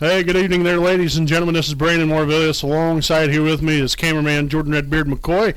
Hey, good evening there, ladies and gentlemen. This is Brandon Morvillius. Alongside here with me is cameraman Jordan Redbeard McCoy.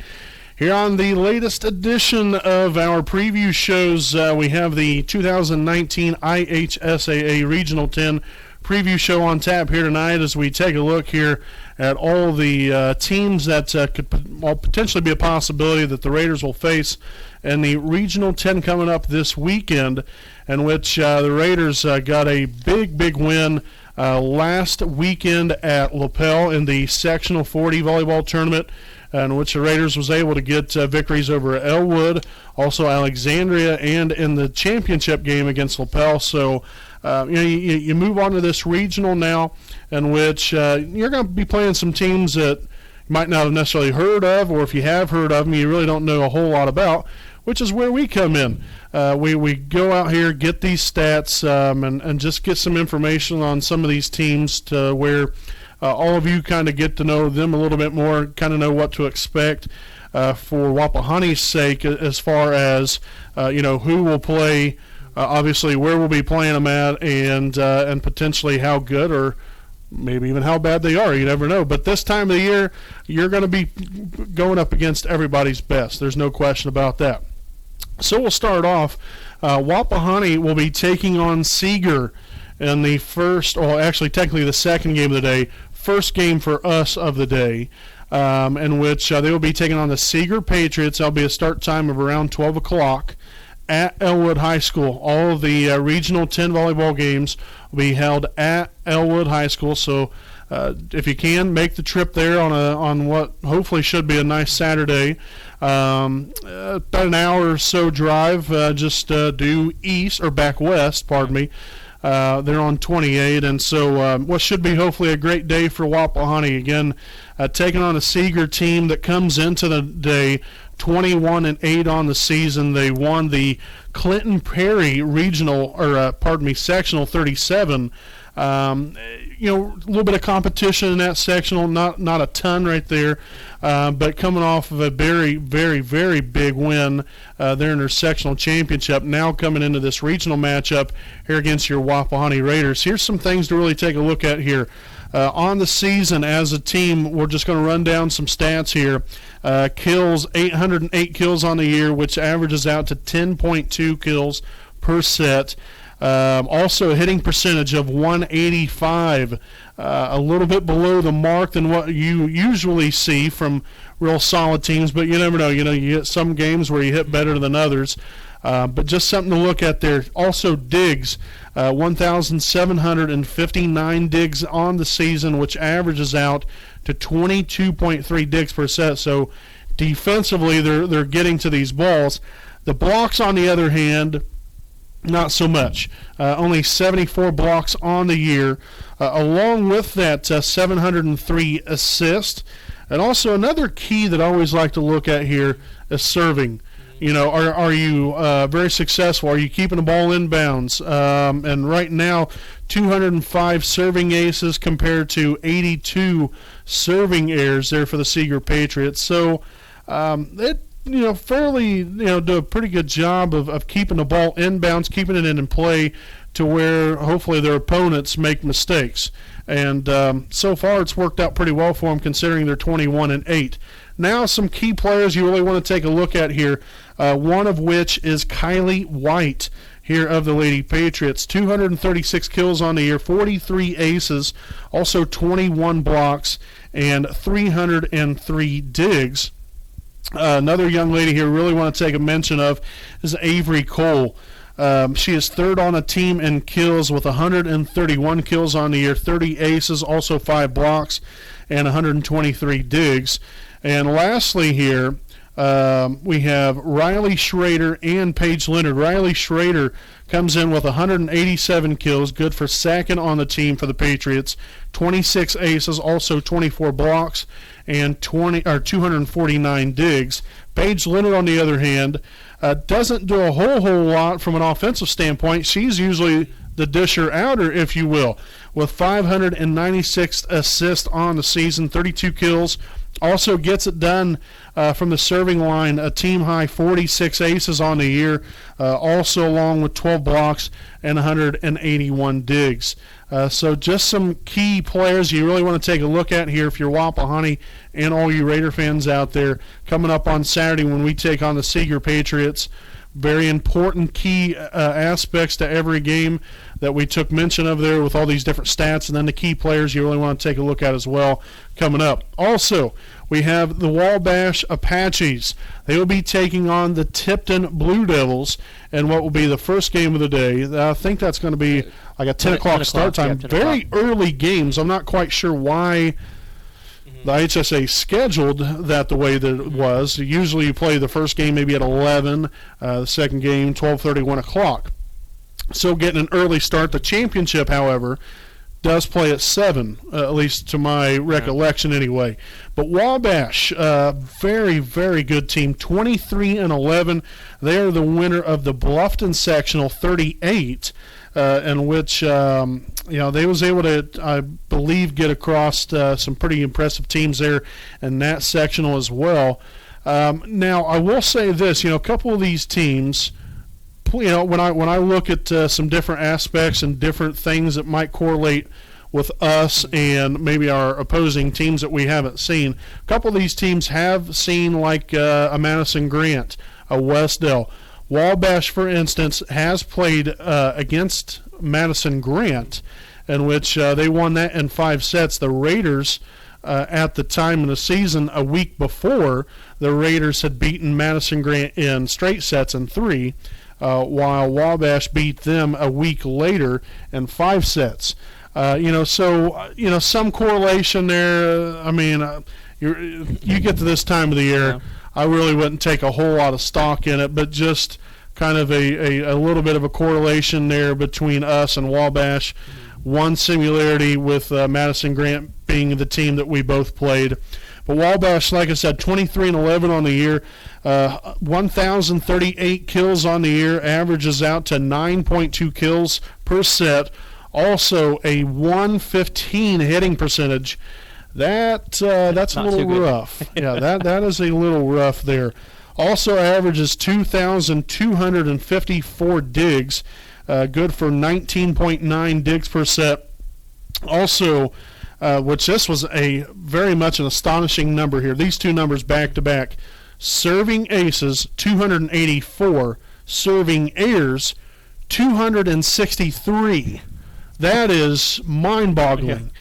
Here on the latest edition of our preview shows, we have the 2019 IHSAA Regional 10 preview show on tap here tonight as we take a look here at all the teams that could potentially be a possibility that the Raiders will face in the Regional 10 coming up this weekend, in which the Raiders got a big win last weekend at Lapel in the Sectional 40 volleyball tournament, in which the Raiders was able to get victories over Elwood, also Alexandria, and in the championship game against Lapel. So you move on to this regional now, in which you're going to be playing some teams that you might not have necessarily heard of, or if you have heard of them, you really don't know a whole lot about, which is where we come in. We go out here, get these stats, and just get some information on some of these teams to where all of you kind of get to know them a little bit more, kind of know what to expect for Wapahani's sake, as far as who will play, obviously where we'll be playing them at, and potentially how good or maybe even how bad they are. You never know. But this time of the year, you're going to be going up against everybody's best. There's no question about that. So we'll start off. Wapahani will be taking on Seeger in the first, or actually technically the second game of the day, first game for us of the day, in which they will be taking on the Seeger Patriots. That'll be a start time of around 12 o'clock at Elwood High School. All of the Regional 10 volleyball games will be held at Elwood High School. So if you can, make the trip there on what hopefully should be a nice Saturday. About an hour or so drive, just due east, or back west, pardon me. They're on 28, and so what should be hopefully a great day for Wapahani. Again, taking on a Seeger team that comes into the day 21-8 on the season. They won the Clinton Perry regional, sectional 37. A little bit of competition in that sectional, not a ton right there, but coming off of a very big win there in their sectional championship, now coming into this regional matchup here against your Wapahani Raiders. Here's some things to really take a look at here. On the season as a team, we're just going to run down some stats here. Kills, 808 kills on the year, which averages out to 10.2 kills per set. Also a hitting percentage of 185, a little bit below the mark than what you usually see from real solid teams, but you never know. You get some games where you hit better than others, but just something to look at there. Also digs, 1,759 digs on the season, which averages out to 22.3 digs per set. So defensively, they're getting to these balls. The blocks, on the other hand, not so much. Only 74 blocks on the year, along with that 703 assists. And also another key that I always like to look at here is serving. Are you very successful? Are you keeping the ball in bounds? And right now, 205 serving aces compared to 82 serving errors there for the Seeger Patriots. So fairly, do a pretty good job of keeping the ball inbounds, keeping it in play to where hopefully their opponents make mistakes. And so far it's worked out pretty well for them, considering they're 21-8. Now some key players you really want to take a look at here, one of which is Kylie White here of the Lady Patriots. 236 kills on the year, 43 aces, also 21 blocks, and 303 digs. Another young lady here really want to take a mention of is Avery Cole. She is third on a team in kills with 131 kills on the year, 30 aces, also 5 blocks, and 123 digs. And lastly here, we have Riley Schrader and Paige Leonard. Riley Schrader comes in with 187 kills, good for second on the team for the Patriots, 26 aces, also 24 blocks, and 249 digs. Paige Leonard, on the other hand, doesn't do a whole lot from an offensive standpoint. She's usually the disher-outer, if you will, with 596 assists on the season, 32 kills, Also gets it done from the serving line, a team-high 46 aces on the year, also along with 12 blocks and 181 digs. So just some key players you really want to take a look at here if you're Wapahani and all you Raider fans out there coming up on Saturday when we take on the Seeger Patriots. Very important key aspects to every game that we took mention of there with all these different stats, and then the key players you really want to take a look at as well coming up. Also, we have the Wabash Apaches. They will be taking on the Tipton Blue Devils in what will be the first game of the day. I think that's going to be like a 10 o'clock start time. Yeah, Very early games. I'm not quite sure why the HSA scheduled that the way that it was. Usually you play the first game maybe at 11, the second game 12:30, 1 o'clock. So getting an early start. The championship, however, does play at 7, at least to my recollection anyway. But Wabash, very, very good team, 23-11. They are the winner of the Bluffton Sectional 38, in which they was able to, I believe, get across some pretty impressive teams there in that sectional as well. Now, I will say this, a couple of these teams, when I look at some different aspects and different things that might correlate with us and maybe our opposing teams that we haven't seen, a couple of these teams have seen like a Madison Grant, a Westdale. Wabash, for instance, has played against Madison Grant, in which they won that in 5 sets. The Raiders, at the time of the season, a week before, the Raiders had beaten Madison Grant in straight sets in 3. While Wabash beat them a week later in 5 sets. Some correlation there. I mean, you get to this time of the year, Yeah. I really wouldn't take a whole lot of stock in it, but just kind of a little bit of a correlation there between us and Wabash. One similarity with Madison Grant being the team that we both played. But Wabash, like I said, 23-11 on the year, 1,038 kills on the year, averages out to 9.2 kills per set. Also a 115 hitting percentage. That's a little rough. Yeah, that is a little rough there. Also averages 2,254 digs, good for 19.9 digs per set. Also, which this was a very much an astonishing number here. These two numbers back to back. Serving aces, 284. Serving airs, 263. That is mind-boggling.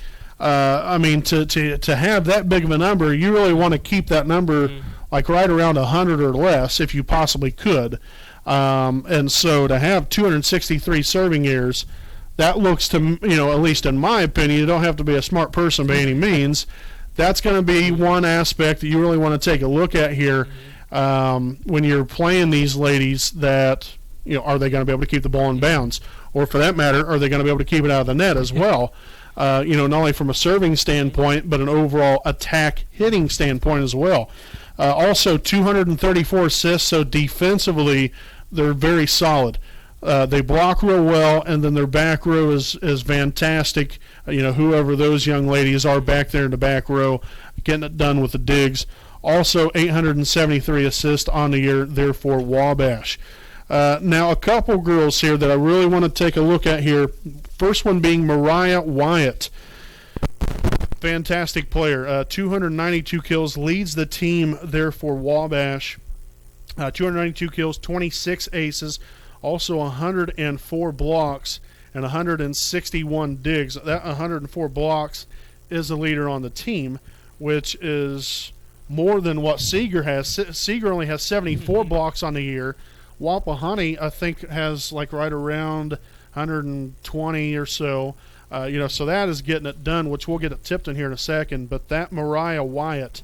I mean, to have that big of a number, you really want to keep that number like right around 100 or less if you possibly could. And so to have 263 serving airs, that looks to, at least in my opinion, you don't have to be a smart person by any means. That's going to be one aspect that you really want to take a look at here when you're playing these ladies that, are they going to be able to keep the ball in bounds? Or for that matter, are they going to be able to keep it out of the net as well? Not only from a serving standpoint, but an overall attack hitting standpoint as well. Also, 234 assists, so defensively, they're very solid. They block real well, and then their back row is fantastic. Whoever those young ladies are back there in the back row, getting it done with the digs. Also, 873 assists on the year, therefore Wabash. Now, a couple girls here that I really want to take a look at here. First one being Mariah Wyatt. Fantastic player. 292 kills, leads the team there for Wabash. 292 kills, 26 aces, also 104 blocks and 161 digs. That 104 blocks is the leader on the team, which is more than what Seeger has. Seeger only has 74 blocks on the year. Wapahani, I think, has like right around 120 or so. So that is getting it done, which we'll get at Tipton here in a second. But that Mariah Wyatt,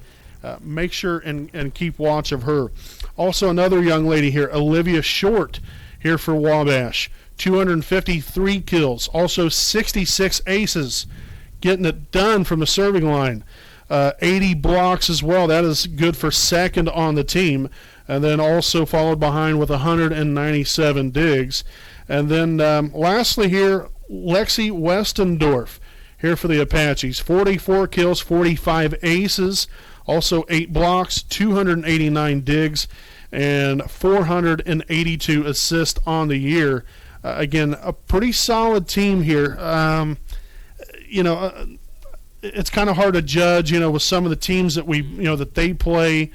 make sure and keep watch of her. Also, another young lady here, Olivia Short, here for Wabash. 253 kills, also 66 aces, getting it done from the serving line. 80 blocks as well. That is good for second on the team. And then also followed behind with 197 digs. And then lastly here, Lexi Westendorf here for the Apaches. 44 kills, 45 aces, Also 8 blocks, 289 digs, and 482 assists on the year. Again, a pretty solid team here. It's kind of hard to judge, with some of the teams that that they play,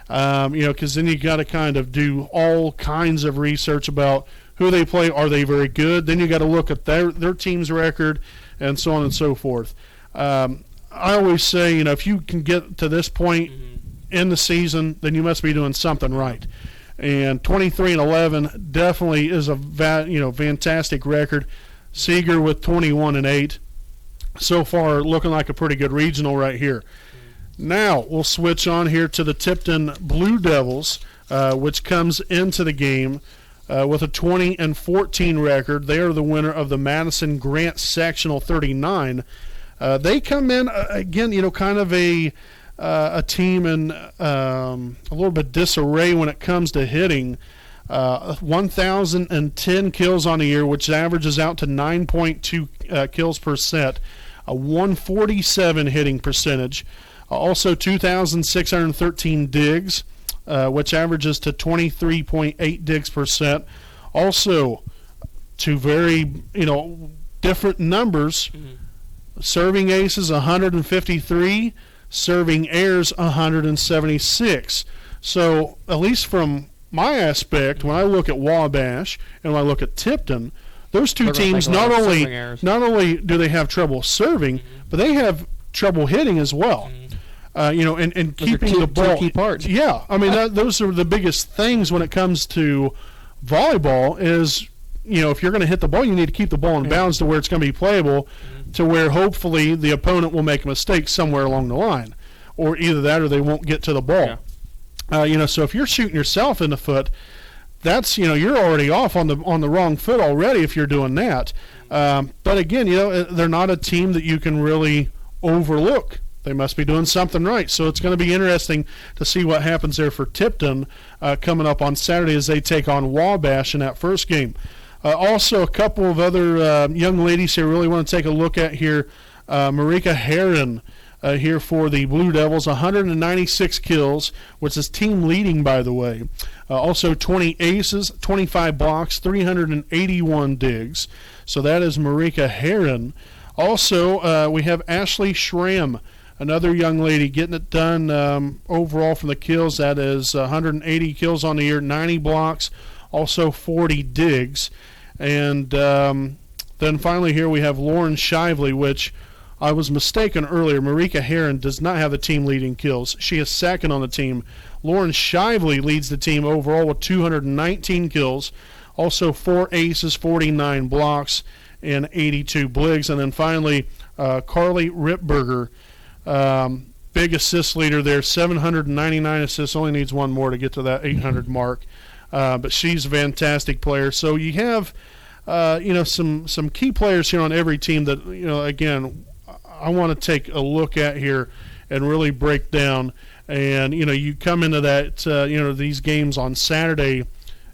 because then you got to kind of do all kinds of research about who they play. Are they very good? Then you got to look at their team's record and so on and so forth. I always say, if you can get to this point in the season, then you must be doing something right. And 23-11 definitely is a fantastic record. Seeger with 21-8. So far, looking like a pretty good regional right here. Now we'll switch on here to the Tipton Blue Devils, which comes into the game with a 20-14 record. They are the winner of the Madison Grant Sectional 39. They come in again, kind of a team in a little bit disarray when it comes to hitting. 1,010 kills on the year, which averages out to 9.2 kills per set. A 147 hitting percentage. Also 2,613 digs, which averages to 23.8 digs per set. Also, two very, different numbers. Serving aces 153, serving airs 176. So, at least from my aspect, when I look at Wabash and when I look at Tipton, those two teams not only do they have trouble serving, but they have trouble hitting as well. And keeping the ball. Key parts. Yeah, I mean those are the biggest things when it comes to volleyball. Is if you're going to hit the ball, you need to keep the ball in bounds to where it's going to be playable, to where hopefully the opponent will make a mistake somewhere along the line, or either that or they won't get to the ball. Yeah. So if you're shooting yourself in the foot, that's you're already off on the wrong foot already if you're doing that. But again, they're not a team that you can really overlook. They must be doing something right. So it's going to be interesting to see what happens there for Tipton coming up on Saturday as they take on Wabash in that first game. Also, a couple of other young ladies here really want to take a look at here. Marika Heron here for the Blue Devils, 196 kills, which is team leading, by the way. Also 20 aces, 25 blocks, 381 digs. So that is Marika Heron. Also, we have Ashley Schramm, another young lady getting it done overall from the kills. That is 180 kills on the year, 90 blocks, also 40 digs. And then finally here we have Lauren Shively, which I was mistaken earlier. Marika Heron does not have the team leading kills. She is second on the team. Lauren Shively leads the team overall with 219 kills, also 4 aces, 49 blocks, and 82 bligs. And then finally, Carly Ripberger, big assist leader there, 799 assists, only needs one more to get to that 800 mark. But she's a fantastic player. So you have, some key players here on every team that, again, I want to take a look at here and really break down. And, you come into that, these games on Saturday,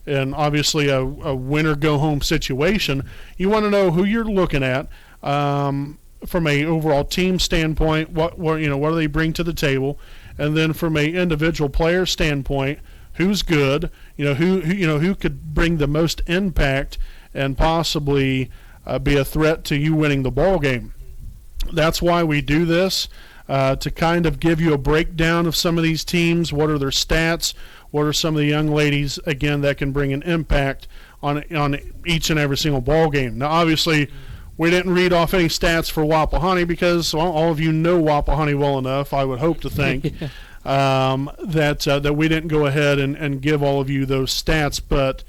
and obviously a winner-go-home situation. You want to know who you're looking at from a overall team standpoint. What do they bring to the table, and then from a individual player standpoint, who's good? Who could bring the most impact and possibly be a threat to you winning the ball game. That's why we do this, to kind of give you a breakdown of some of these teams. What are their stats? What are some of the young ladies, again, that can bring an impact on each and every single ball game? Now, obviously, we didn't read off any stats for Wapahani because all of you know Wapahani well enough, I would hope to think, that we didn't go ahead and give all of you those stats. But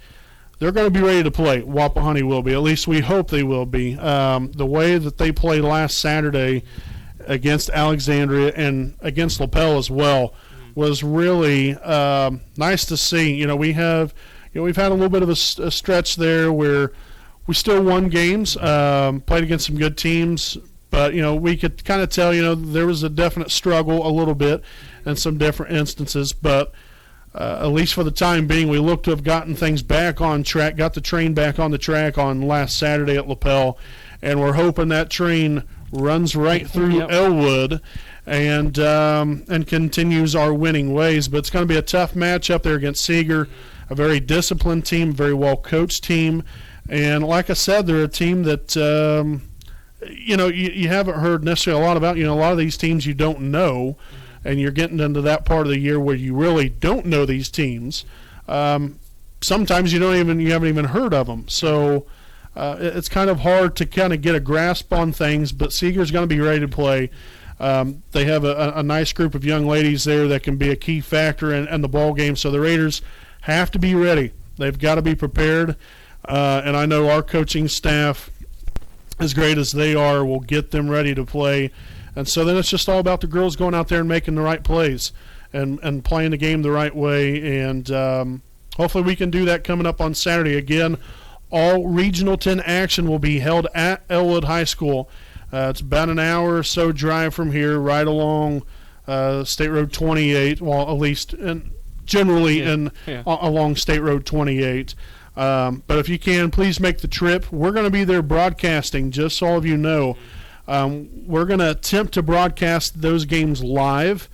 they're going to be ready to play. Wapahani will be. At least we hope they will be. The way that they played last Saturday against Alexandria and against LaPel as well was really nice to see. We've had a little bit of a stretch there where we still won games, played against some good teams, but we could kind of tell there was a definite struggle a little bit in some different instances, but at least for the time being, we look to have gotten things back on track, got the train back on the track on last Saturday at LaPel, and we're hoping that train runs right through Elwood and continues our winning ways. But it's going to be a tough match up there against Seeger, a very disciplined team, a very well-coached team. And like I said, they're a team that, you haven't heard necessarily a lot about. A lot of these teams you don't know, and you're getting into that part of the year where you really don't know these teams. Sometimes you haven't even heard of them. So it's kind of hard to kind of get a grasp on things, but Seeger's going to be ready to play. They have a nice group of young ladies there that can be a key factor in the ball game. So the Raiders have to be ready. They've got to be prepared. And I know our coaching staff, as great as they are, will get them ready to play. And so then it's just all about the girls going out there and making the right plays and playing the game the right way. And hopefully we can do that coming up on Saturday. Again, all Regional 10 action will be held at Elwood High School. It's about an hour or so drive from here, right along State Road 28. Well, at least generally along State Road 28. But if you can, please make the trip. We're going to be there broadcasting, just so all of you know. We're going to attempt to broadcast those games live.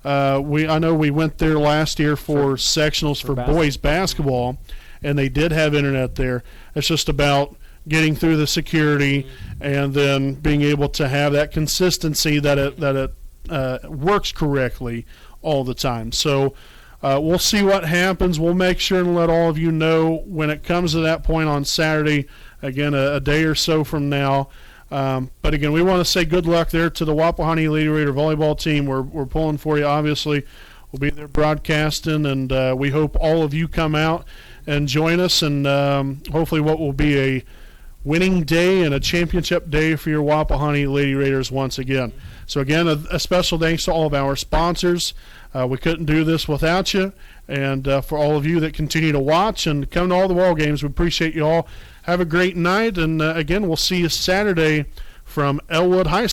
I know we went there last year for sectionals for boys basketball, and they did have internet there. It's just about getting through the security and then being able to have that consistency that it works correctly all the time. So we'll see what happens. We'll make sure and let all of you know when it comes to that point on Saturday, again, a day or so from now. But again, we want to say good luck there to the Wapahani Lady Raider volleyball team. We're pulling for you, obviously. We'll be there broadcasting, and we hope all of you come out and join us, and hopefully what will be a winning day and a championship day for your Wapahani Lady Raiders once again. So again, a special thanks to all of our sponsors. We couldn't do this without you. And for all of you that continue to watch and come to all the ball games, we appreciate you all. Have a great night. And again, we'll see you Saturday from Elwood High School.